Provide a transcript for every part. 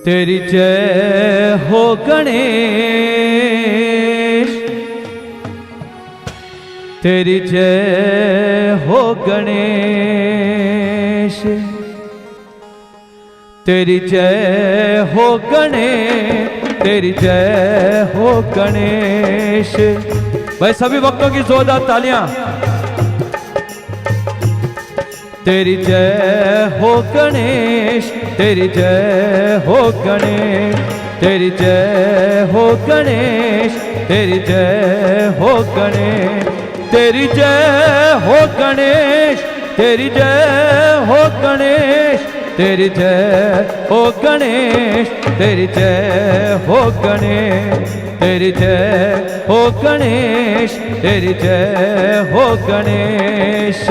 तेरी जय हो गणेश, तेरी जय हो गणेश, तेरी जय हो गणेश, तेरी जय हो गणेश। भाई सभी भक्तों की जोरदार तालियां। तेरी जय हो गणेश, तेरी जय हो गणेश, तेरी जय हो गणेश, तेरी जय हो गणेश, तेरी जय हो गणेश, तेरी जय हो गणेश, तेरी जय हो गणेश, तेरी जय हो गणेश, तेरी जय हो गणेश, तेरी जय हो गणेश।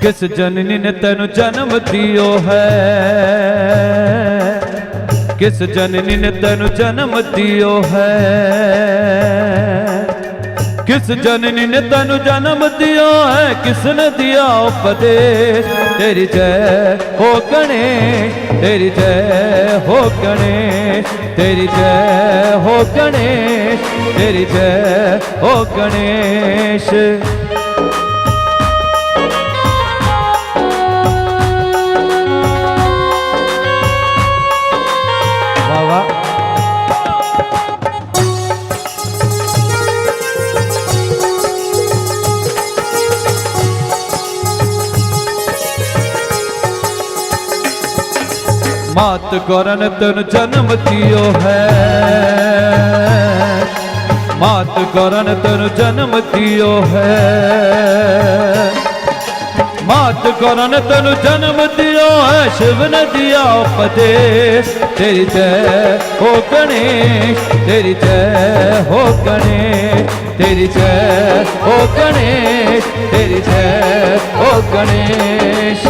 किस जननी ने तेनु जन्म दियो है, किस जननी ने तेनु जन्म दियो है, किस जननी ने तेनु जन्म दियो है, किसने दिया उपदेश। तेरी जय हो गणेश, तेरी जय हो गणेश, तेरी जय हो गणेश, तेरी जय हो गणेश। मात गौरन तेनु जन्म दियो है, मात गौरन तेनु जन्म दियो है, मात गौरन तेनु जन्म दियो है, शिव ने दिया उपदेश। तेरी जय हो गणेश, तेरी जय हो गणेश, तेरी जय हो गणेश, तेरी जय हो गणेश।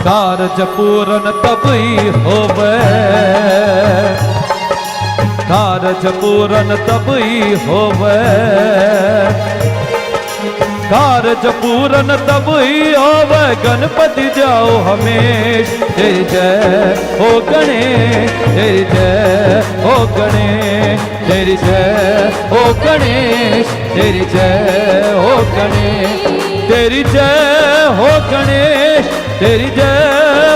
कारज पूरन तभी होवे, कारज पूरन तभी होवे, कारज पूरन तभी होवे, गणपति जाओ हमेश। तेरी जय हो गणेश, तेरी जय हो गणेश, तेरी जय हो गणेश, तेरी जय हो गणेश, तेरी जय हो गणेश, तेरी जय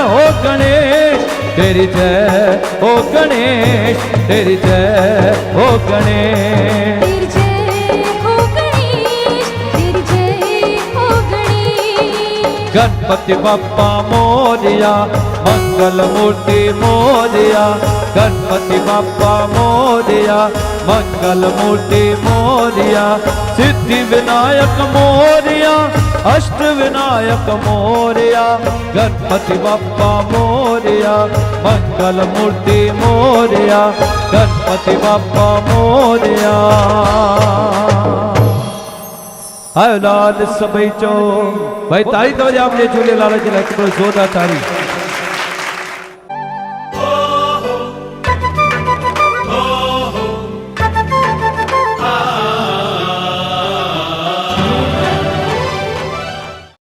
हो गणेश, तेरी जय हो गणेश, तेरी जय हो गणेश, तेरी जय हो गणेश, तेरी जय हो गणेश। गणपति बप्पा मोरया, मंगल मूर्ति मोरया, गणपति बप्पा मोरया, मंगल मूर्ति मोरया, सिद्धि विनायक मोरया, अष्ट विनायक मोरया, गणपति बप्पा मोरया, मंगल मूर्ति मोरया, गणपति बप्पा मोरया। आयो लाल सभई चो भाई तारी तो आप झूलेलाल जे लाइ जोरदार तारी।